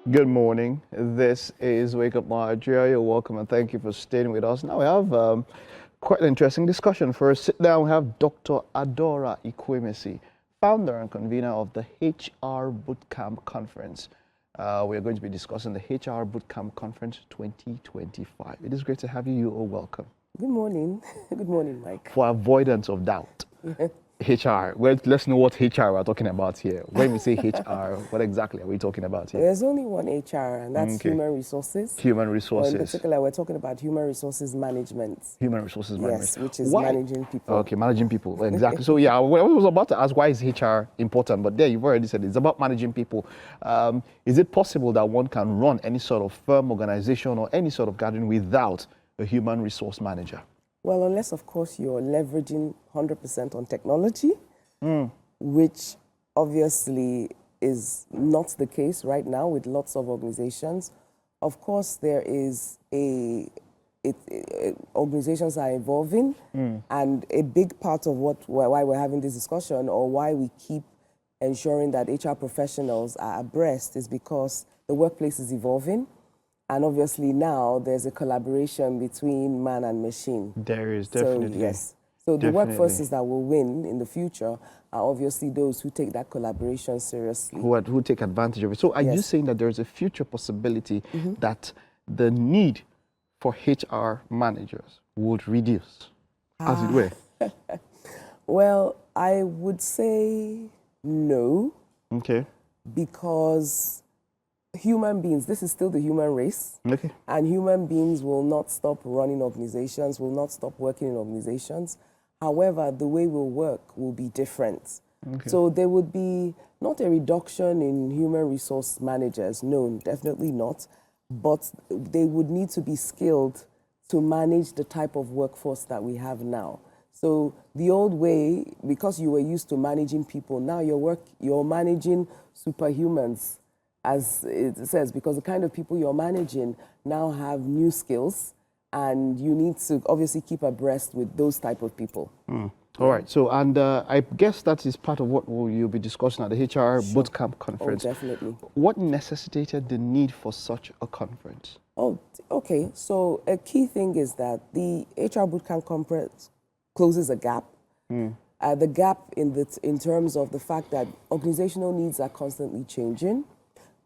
Good morning. This is Wake Up Nigeria. You're welcome and thank you for staying with us. Now we have quite an interesting discussion. For a sit down, we have Dr. Adora Ikwuemesi, founder and convener of the HR Bootcamp Conference. We are going to be discussing the HR Bootcamp Conference 2025. It is great to have you. You are welcome. Good morning. Good morning, Mike. For avoidance of doubt, HR. Well, let's know what HR we're talking about here. When we say HR, what exactly are we talking about here? There's only one HR, and that's human resources. Human resources. Or in particular, we're talking about human resources management. Human resources management. Yes, which is managing people. Okay, managing people. Exactly. So yeah, I was about to ask why is HR important, but there you've already said it's about managing people. Is it possible that one can run any sort of firm, organization, or any sort of gathering without a human resource manager? Well, unless, of course, you're leveraging 100% on technology, which obviously is not the case right now with lots of organizations. Of course, there is organizations are evolving, and a big part of why we're having this discussion or why we keep ensuring that HR professionals are abreast is because the workplace is evolving. And obviously now there's a collaboration between man and machine. There is, definitely. So, yes. So the workforces that will win in the future are obviously those who take that collaboration seriously. Who take advantage of it. So are you saying that there's a future possibility that the need for HR managers would reduce, as it were? Well, I would say no. Okay. Because human beings, this is still the human race. Okay. And human beings will not stop running organizations, will not stop working in organizations. However, the way we'll work will be different. Okay. So there would be not a reduction in human resource managers, no, definitely not. But they would need to be skilled to manage the type of workforce that we have now. So the old way, because you were used to managing people, now you're managing superhumans, as it says, because the kind of people you're managing now have new skills, and you need to obviously keep abreast with those type of people. All right. So, and I guess that is part of what you'll be discussing at the HR Bootcamp Conference. Oh, definitely. What necessitated the need for such a conference? Oh, okay. So a key thing is that the HR Bootcamp Conference closes a gap. The gap in terms of the fact that organizational needs are constantly changing.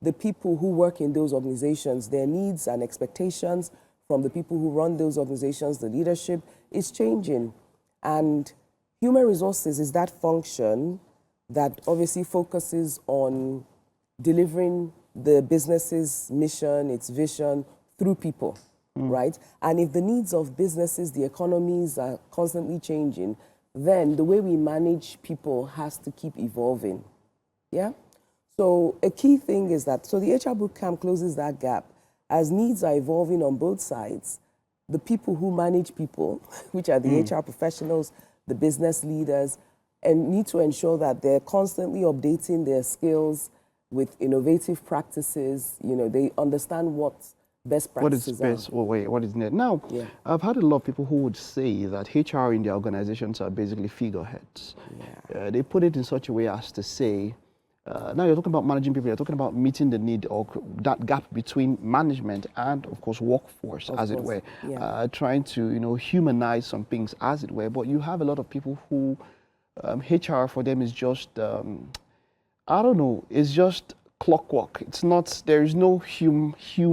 The people who work in those organizations, their needs and expectations from the people who run those organizations, the leadership, is changing. And human resources is that function that obviously focuses on delivering the business's mission, its vision, through people, right? And if the needs of businesses, the economies are constantly changing, then the way we manage people has to keep evolving, yeah? So a key thing is that, so the HR Bootcamp closes that gap. As needs are evolving on both sides, the people who manage people, which are the HR professionals, the business leaders, and need to ensure that they're constantly updating their skills with innovative practices. You know, they understand what best practices are. What is needed? Now, I've had a lot of people who would say that HR in their organizations are basically figureheads. They put it in such a way as to say, now you're talking about managing people, you're talking about meeting the need or that gap between management and, of course, workforce, as it were. Trying to, humanize some things, as it were. But you have a lot of people who HR for them is just, I don't know, it's just clockwork. It's not, there is no humanity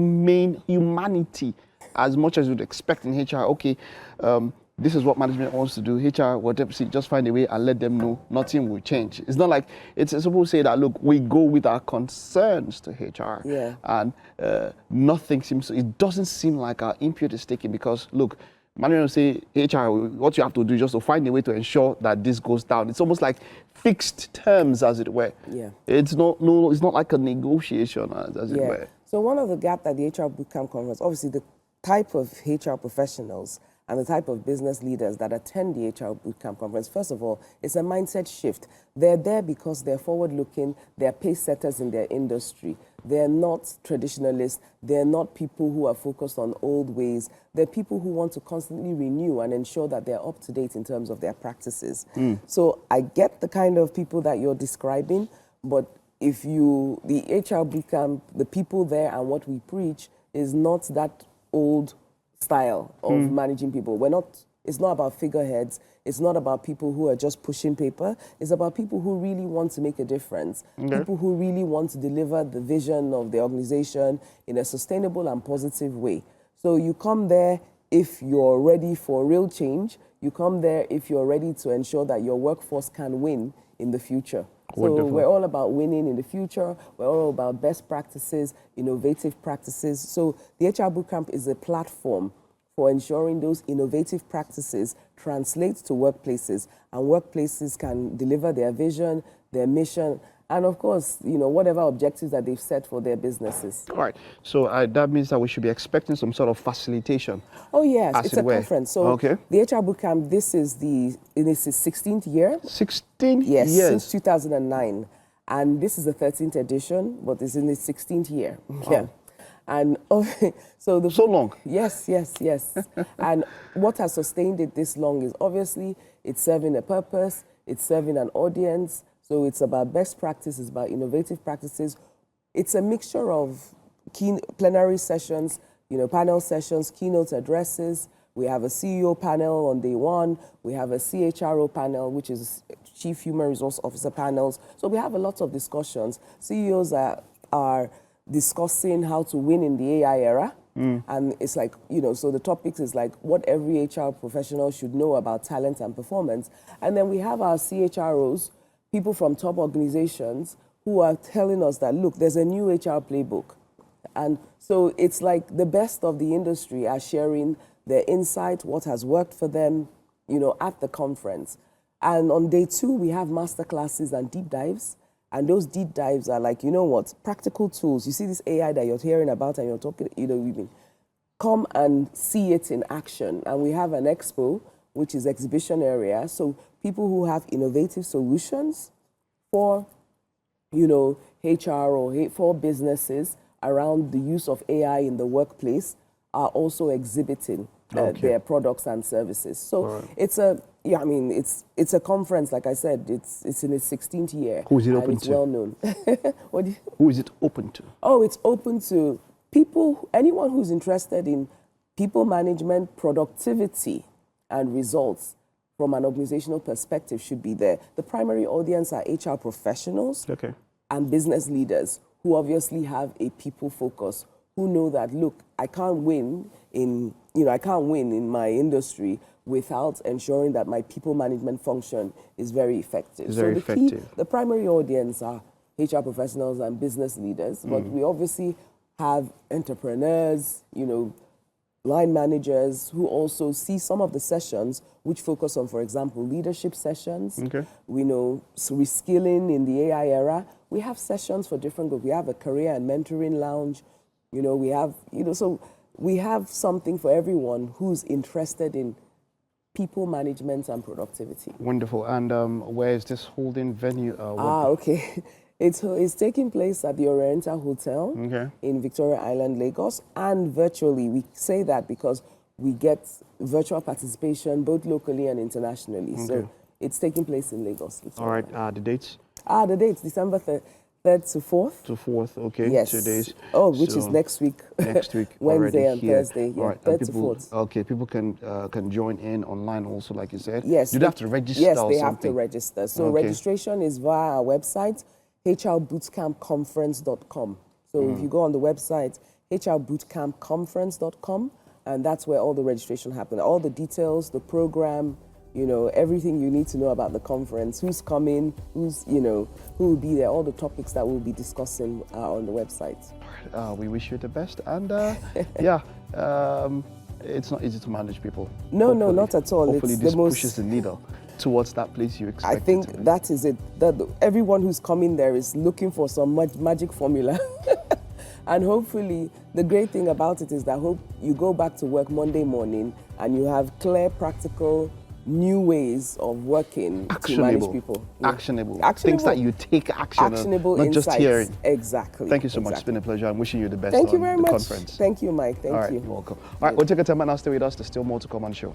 as much as you'd expect in HR. Okay, this is what management wants to do. HR, whatever, just find a way and let them know nothing will change. It's not like, it's supposed to say that, look, we go with our concerns to HR. And nothing seems, it doesn't seem like our input is taken because, look, management will say, HR, what you have to do is just to find a way to ensure that this goes down. It's almost like fixed terms, as it were. It's not like a negotiation, as it were. So one of the gaps that the HR Bootcamp Conference, obviously the type of HR professionals and the type of business leaders that attend the HR Bootcamp Conference, first of all, it's a mindset shift. They're there because they're forward-looking, they're pace setters in their industry. They're not traditionalists, they're not people who are focused on old ways. They're people who want to constantly renew and ensure that they're up to date in terms of their practices. So I get the kind of people that you're describing, but if you, the HR bootcamp, the people there and what we preach is not that old style of managing people. It's not about figureheads. It's not about people who are just pushing paper. It's about people who really want to make a difference. Okay. People who really want to deliver the vision of the organization in a sustainable and positive way. So you come there if you're ready for real change. You come there if you're ready to ensure that your workforce can win in the future. Wonderful. So we're all about winning in the future. We're all about best practices, innovative practices. So the HR Bootcamp is a platform for ensuring those innovative practices translate to workplaces, and workplaces can deliver their vision, their mission, and of course, whatever objectives that they've set for their businesses. All right. So that means that we should be expecting some sort of facilitation. Oh yes, as it's it a were. conference. So Okay. the HR Bootcamp, this is its 16th year. 16 Yes, years. since 2009. And this is the 13th edition, but it's in its 16th year. Wow. Yeah. And so long. Yes. And what has sustained it this long is obviously it's serving a purpose, it's serving an audience. So it's about best practice, it's about innovative practices. It's a mixture of plenary sessions, panel sessions, keynote addresses. We have a CEO panel on day one. We have a CHRO panel, which is Chief Human Resource Officer panels. So we have a lot of discussions. CEOs are discussing how to win in the AI era. And it's like, so the topics is like what every HR professional should know about talent and performance. And then we have our CHROs, people from top organizations who are telling us that, look, there's a new HR playbook. And so it's like the best of the industry are sharing their insight, what has worked for them, at the conference. And on day 2, we have masterclasses and deep dives. And those deep dives are like, practical tools. You see this AI that you're hearing about and you're talking, come and see it in action. And we have an expo, which is exhibition area. So people who have innovative solutions for, HR or for businesses around the use of AI in the workplace are also exhibiting their products and services. So it's a conference, like I said, it's in its 16th year. Who is it open it's to? Well known. Who is it open to? Oh, it's open to people, anyone who's interested in people management, productivity, and results from an organizational perspective should be there. The primary audience are HR professionals and business leaders who obviously have a people focus, who know that, look, I can't win in my industry without ensuring that my people management function is very effective. The primary audience are HR professionals and business leaders, but we obviously have entrepreneurs, line managers who also see some of the sessions which focus on, for example, leadership sessions. We know reskilling in the AI era. We have sessions for different groups. We have a career and mentoring lounge. We have, so we have something for everyone who's interested in people management and productivity. Wonderful. And where is this holding venue? Okay. It's taking place at the Oriental Hotel in Victoria Island, Lagos, and virtually. We say that because we get virtual participation both locally and internationally. So it's taking place in Lagos. Victoria. All right. The dates? The dates, December 3rd to 4th. To 4th, okay. Yes. 2 days. Oh, which is next week. Next week. Wednesday and here. Thursday. Yeah, all right. 3rd to 4th. Okay, people can join in online also, like you said. Yes. Do they have to register? Yes, or they something? have to register. So registration is via our website, hrbootcampconference.com. So if you go on the website, hrbootcampconference.com, and that's where all the registration happens. All the details, the program, everything you need to know about the conference, who's coming, who will be there, all the topics that we'll be discussing on the website. We wish you the best, and it's not easy to manage people. No, not at all. Hopefully this pushes the needle towards that place you expect. I think that is it. That everyone who's coming there is looking for some magic formula. And hopefully, the great thing about it is that you go back to work Monday morning and you have clear, practical, new ways of working to manage people. Yeah. Actionable. Things that you take action on, not insights. just hearing. Exactly. Thank you so much. It's been a pleasure. I'm wishing you the best. Thank you very much. Conference. Thank you, Mike. Thank you. You're welcome. All right, we'll take a time and now stay with us. There's still more to come on the show.